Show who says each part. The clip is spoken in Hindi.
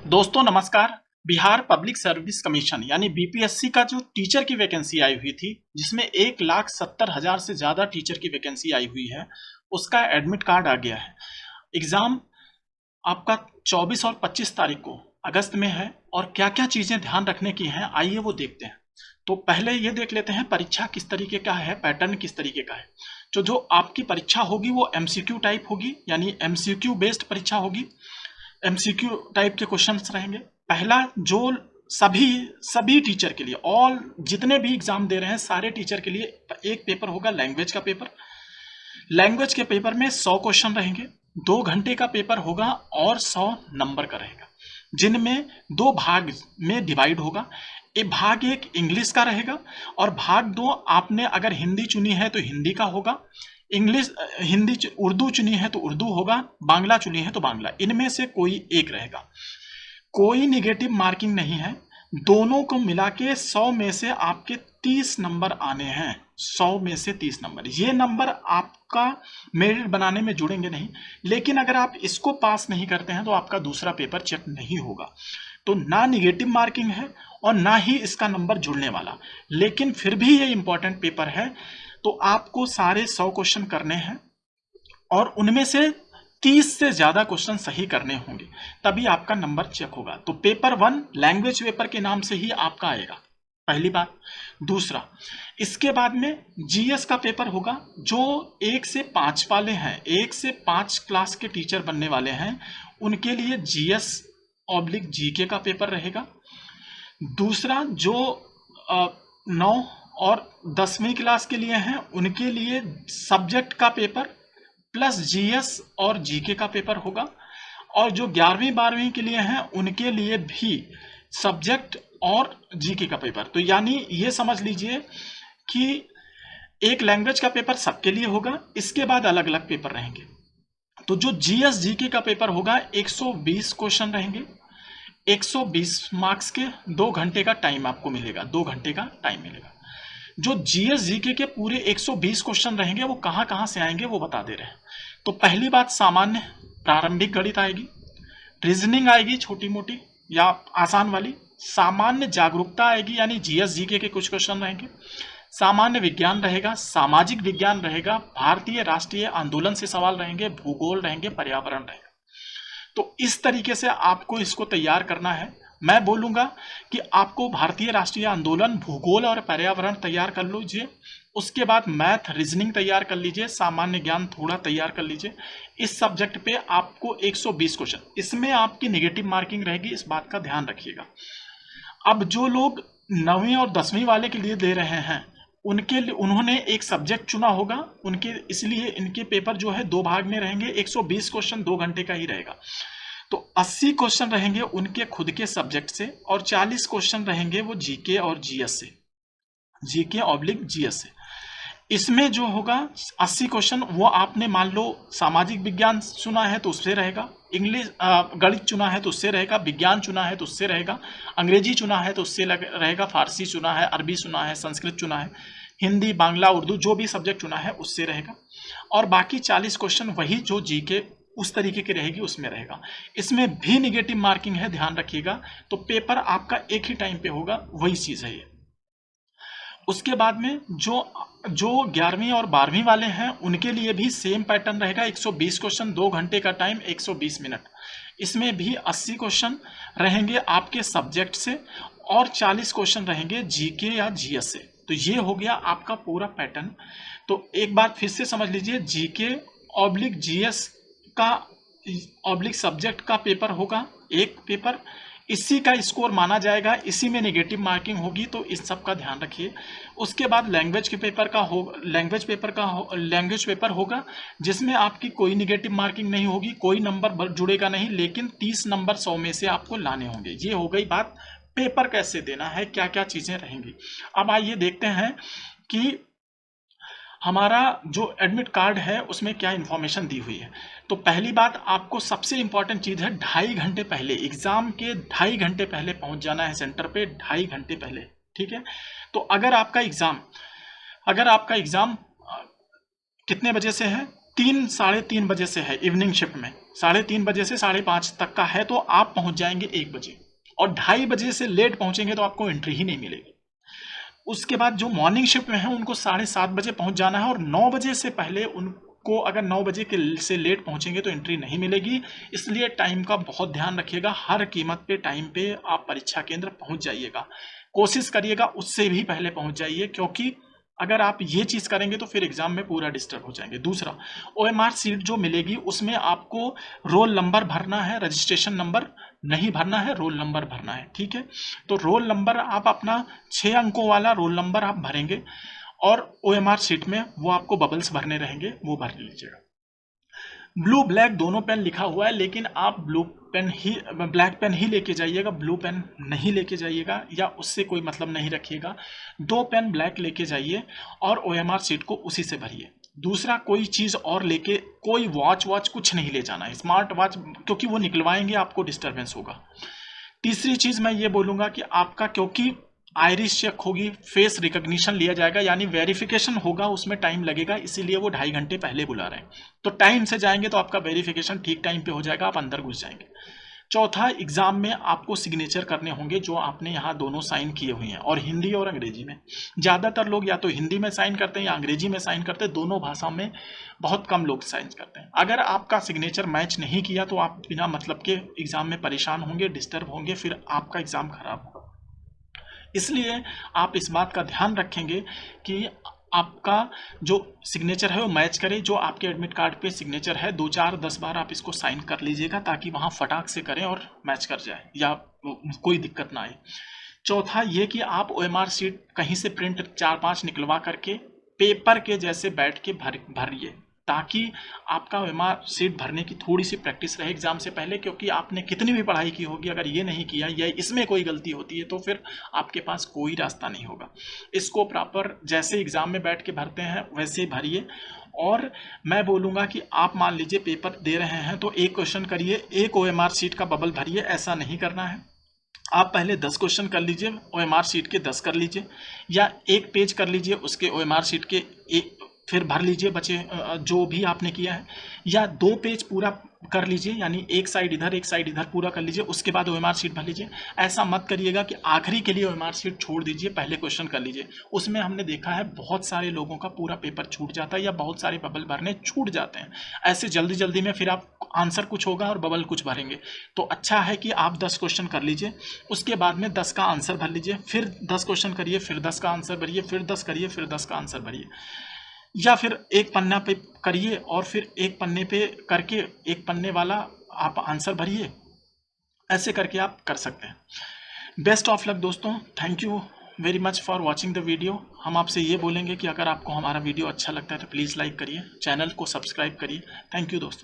Speaker 1: दोस्तों नमस्कार। बिहार पब्लिक सर्विस कमीशन यानी बीपीएससी का जो टीचर की वैकेंसी आई हुई थी, जिसमें 1,70,000 से ज़्यादा टीचर की वैकेंसी आई हुई है, उसका एडमिट कार्ड आ गया है। एग्ज़ाम आपका 24 और 25 तारीख को अगस्त में है और क्या क्या चीज़ें ध्यान रखने की हैं, आइए वो देखते हैं। तो पहले ये देख लेते हैं परीक्षा किस तरीके का है, पैटर्न किस तरीके का है। जो आपकी परीक्षा होगी वो एमसीक्यू टाइप होगी, यानी एमसीक्यू बेस्ड परीक्षा होगी। एमसीक्यू टाइप के क्वेश्चंस रहेंगे। पहला जो सभी टीचर के लिए, ऑल जितने भी एग्जाम दे रहे हैं सारे टीचर के लिए एक पेपर होगा, लैंग्वेज का पेपर। लैंग्वेज के पेपर में 100 क्वेश्चन रहेंगे, 2 घंटे का पेपर होगा और 100 नंबर का रहेगा, जिनमें 2 भाग में डिवाइड होगा। एक भाग एक इंग्लिश का रहेगा और भाग 2 आपने अगर हिंदी चुनी है तो हिंदी का होगा, उर्दू चुनी है तो उर्दू होगा, बांग्ला चुनी है तो बांग्ला। इनमें से कोई एक रहेगा। कोई निगेटिव मार्किंग नहीं है। दोनों को मिला के 100 में से आपके 30 नंबर आने हैं। 100 में से 30 नंबर, ये नंबर आपका मेरिट बनाने में जुड़ेंगे नहीं, लेकिन अगर आप इसको पास नहीं करते हैं तो आपका दूसरा पेपर चेक नहीं होगा। तो ना निगेटिव मार्किंग है और ना ही इसका नंबर जुड़ने वाला, लेकिन फिर भी ये इंपॉर्टेंट पेपर है। तो आपको सारे 100 क्वेश्चन करने हैं और उनमें से 30 से ज्यादा क्वेश्चन सही करने होंगे, तभी आपका नंबर चेक होगा। तो पेपर 1 लैंग्वेज पेपर के नाम से ही आपका आएगा, पहली बात। दूसरा, इसके बाद में जीएस का पेपर होगा। जो 1 से 5 वाले हैं, 1 से 5 क्लास के टीचर बनने वाले हैं, उनके लिए जीएस ऑब्लिक जीके का पेपर रहेगा। दूसरा, जो 9 और 10वीं क्लास के लिए हैं, उनके लिए सब्जेक्ट का पेपर प्लस जीएस और जीके का पेपर होगा। और जो 11वीं 12वीं के लिए हैं, उनके लिए भी सब्जेक्ट और जीके का पेपर। तो यानी ये समझ लीजिए कि एक लैंग्वेज का पेपर सबके लिए होगा, इसके बाद अलग अलग पेपर रहेंगे। तो जो जीएस जीके का पेपर होगा, 120 क्वेश्चन रहेंगे, 120 मार्क्स के, 2 घंटे का टाइम आपको मिलेगा, 2 घंटे का टाइम मिलेगा। जो जीएस जीके के पूरे 120 क्वेश्चन रहेंगे, वो कहाँ कहाँ से आएंगे वो बता दे रहे हैं। तो पहली बात, सामान्य प्रारंभिक गणित आएगी, रीजनिंग आएगी छोटी मोटी या आसान वाली, सामान्य जागरूकता आएगी यानी जीएस जीके के कुछ क्वेश्चन रहेंगे, सामान्य विज्ञान रहेगा, सामाजिक विज्ञान रहेगा, भारतीय राष्ट्रीय आंदोलन से सवाल रहेंगे, भूगोल रहेंगे, पर्यावरण रहेगा। तो इस तरीके से आपको इसको तैयार करना है। मैं बोलूंगा कि आपको भारतीय राष्ट्रीय आंदोलन, भूगोल और पर्यावरण तैयार कर लीजिए, उसके बाद मैथ रीजनिंग तैयार कर लीजिए, सामान्य ज्ञान थोड़ा तैयार कर लीजिए। इस सब्जेक्ट पे आपको 120 क्वेश्चन, इसमें आपकी नेगेटिव मार्किंग रहेगी, इस बात का ध्यान रखिएगा। अब जो लोग 9वीं और 10वीं वाले के लिए दे रहे हैं, उनके लिए उन्होंने एक सब्जेक्ट चुना होगा, उनके इसलिए इनके पेपर जो है 2 भाग में रहेंगे, 120 क्वेश्चन 2 घंटे का ही रहेगा। तो 80 क्वेश्चन रहेंगे उनके खुद के सब्जेक्ट से और 40 क्वेश्चन रहेंगे वो जीके और जीएस से, जीके ऑब्लिक जीएस से। इसमें जो होगा 80 क्वेश्चन, वो आपने मान लो सामाजिक विज्ञान चुना है तो उससे रहेगा, इंग्लिश गणित चुना है तो उससे रहेगा, विज्ञान चुना है तो उससे रहेगा, अंग्रेजी चुना है तो उससे रहेगा, फारसी चुना है, अरबी चुना है, संस्कृत चुना है, हिंदी, बांग्ला, उर्दू, जो भी सब्जेक्ट चुना है उससे रहेगा। और बाकी 40 क्वेश्चन वही जो जीके उस तरीके की रहेगी उसमें रहेगा। इसमें भी निगेटिव मार्किंग है, ध्यान रखिएगा। तो पेपर आपका एक ही टाइम पे होगा, वही चीज है ये। उसके बाद में जो 11वीं और 12वीं वाले हैं, उनके लिए भी सेम पैटर्न रहेगा, 120 क्वेश्चन, 2 घंटे का टाइम, 120 मिनट। इसमें भी 80 क्वेश्चन रहेंगे आपके सब्जेक्ट से और 40 क्वेश्चन रहेंगे जीके या जीएस से। तो ये हो गया आपका पूरा पैटर्न। तो एक बार फिर से समझ लीजिए, जीके ऑब्लिक जीएस का ऑब्लिक सब्जेक्ट का पेपर होगा, एक पेपर, इसी का स्कोर माना जाएगा, इसी में नेगेटिव मार्किंग होगी, तो इस सब का ध्यान रखिए। उसके बाद लैंग्वेज पेपर होगा, जिसमें आपकी कोई नेगेटिव मार्किंग नहीं होगी, कोई नंबर जुड़ेगा नहीं, लेकिन 30 नंबर 100 में से आपको लाने होंगे। ये हो गई बात, पेपर कैसे देना है, क्या क्या चीजें रहेंगी। अब आइए देखते हैं कि हमारा जो एडमिट कार्ड है उसमें क्या इंफॉर्मेशन दी हुई है। तो पहली बात, आपको सबसे इंपॉर्टेंट चीज है 2.5 घंटे पहले, एग्जाम के 2.5 घंटे पहले पहुंच जाना है सेंटर पे, 2.5 घंटे पहले, ठीक है। तो अगर आपका एग्जाम कितने बजे से है, 3 साढ़े 3 बजे से है इवनिंग शिफ्ट में, 3:30 बजे से 5:30 तक का है तो आप पहुंच जाएंगे 1 बजे, और 2:30 बजे से लेट पहुंचेंगे तो आपको एंट्री ही नहीं मिलेगी। उसके बाद जो मॉर्निंग शिफ्ट में है उनको 7:30 बजे पहुंच जाना है, और 9 बजे से पहले उनको अगर 9 बजे के से लेट पहुंचेंगे तो एंट्री नहीं मिलेगी। इसलिए टाइम का बहुत ध्यान रखिएगा, हर कीमत पे टाइम पे आप परीक्षा केंद्र पहुंच जाइएगा। कोशिश करिएगा उससे भी पहले पहुंच जाइए, क्योंकि अगर आप ये चीज करेंगे तो फिर एग्जाम में पूरा डिस्टर्ब हो जाएंगे। दूसरा, ओएमआर सीट जो मिलेगी उसमें आपको रोल नंबर भरना है, रजिस्ट्रेशन नंबर नहीं भरना है, रोल नंबर भरना है, ठीक है। तो रोल नंबर आप अपना 6 अंकों वाला रोल नंबर आप भरेंगे, और ओएमआर सीट में वो आपको बबल्स भरने रहेंगे, वो भर लीजिएगा। ब्लू ब्लैक दोनों पेन लिखा हुआ है, लेकिन आप ब्लैक पेन ही लेके जाइएगा, ब्लू पेन नहीं लेके जाइएगा, या उससे कोई मतलब नहीं रखिएगा। 2 पेन ब्लैक लेके जाइए और ओएमआर सीट को उसी से भरिए। दूसरा, कोई चीज और लेके, कोई वॉच कुछ नहीं ले जाना है, स्मार्ट वॉच, क्योंकि वो निकलवाएंगे आपको डिस्टर्बेंस होगा। तीसरी चीज मैं ये बोलूंगा कि आपका, क्योंकि आइरिस चेक होगी, फेस रिकॉग्निशन लिया जाएगा, यानी वेरिफिकेशन होगा, उसमें टाइम लगेगा, इसीलिए वो 2.5 घंटे पहले बुला रहे हैं। तो टाइम से जाएंगे तो आपका वेरिफिकेशन ठीक टाइम पे हो जाएगा, आप अंदर घुस जाएंगे। चौथा, एग्जाम में आपको सिग्नेचर करने होंगे जो आपने यहाँ दोनों साइन किए हुए हैं, और हिंदी और अंग्रेजी में। ज़्यादातर लोग या तो हिंदी में साइन करते हैं या अंग्रेजी में साइन करते हैं, दोनों भाषा में बहुत कम लोग साइन करते हैं। अगर आपका सिग्नेचर मैच नहीं किया तो आप बिना मतलब के एग्जाम में परेशान होंगे, डिस्टर्ब होंगे, फिर आपका एग्जाम खराब होगा। इसलिए आप इस बात का ध्यान रखेंगे कि आपका जो सिग्नेचर है वो मैच करे, जो आपके एडमिट कार्ड पे सिग्नेचर है 2, 4, 10 बार आप इसको साइन कर लीजिएगा, ताकि वहाँ फटाक से करें और मैच कर जाए या कोई दिक्कत ना आए। चौथा ये कि आप ओएमआर सीट कहीं से प्रिंट 4-5 निकलवा करके पेपर के जैसे बैठ के भरिए, ताकि आपका ओएमआर सीट भरने की थोड़ी सी प्रैक्टिस रहे एग्जाम से पहले। क्योंकि आपने कितनी भी पढ़ाई की होगी, अगर ये नहीं किया या इसमें कोई गलती होती है तो फिर आपके पास कोई रास्ता नहीं होगा। इसको प्रॉपर जैसे एग्जाम में बैठ के भरते हैं वैसे ही भरिए। और मैं बोलूँगा कि आप मान लीजिए पेपर दे रहे हैं तो एक क्वेश्चन करिए, एक ओएमआर सीट का बबल भरिए, ऐसा नहीं करना है। आप पहले 10 क्वेश्चन कर लीजिए, ओएमआर सीट के 10 कर लीजिए, या एक पेज कर लीजिए उसके ओएमआर सीट के फिर भर लीजिए बचे जो भी आपने किया है, या 2 पेज पूरा कर लीजिए, यानी एक साइड इधर पूरा कर लीजिए, उसके बाद ओएमआर सीट भर लीजिए। ऐसा मत करिएगा कि आखिरी के लिए ओएमआर सीट छोड़ दीजिए, पहले क्वेश्चन कर लीजिए। उसमें हमने देखा है बहुत सारे लोगों का पूरा पेपर छूट जाता है, या बहुत सारे बबल भरने छूट जाते हैं। ऐसे जल्दी जल्दी में फिर आप आंसर कुछ होगा और बबल कुछ भरेंगे। तो अच्छा है कि आप 10 क्वेश्चन कर लीजिए, उसके बाद में 10 का आंसर भर लीजिए, फिर 10 क्वेश्चन करिए, फिर 10 का आंसर भरिए, फिर 10 करिए, फिर 10 का आंसर भरिए। या फिर एक पन्ना पे करिए और फिर एक पन्ने पे करके एक पन्ने वाला आप आंसर भरिए। ऐसे करके आप कर सकते हैं। बेस्ट ऑफ लक दोस्तों, thank you very much for watching the video. हम आपसे ये बोलेंगे कि अगर आपको हमारा वीडियो अच्छा लगता है तो प्लीज़ लाइक करिए, चैनल को सब्सक्राइब करिए। थैंक यू दोस्तों।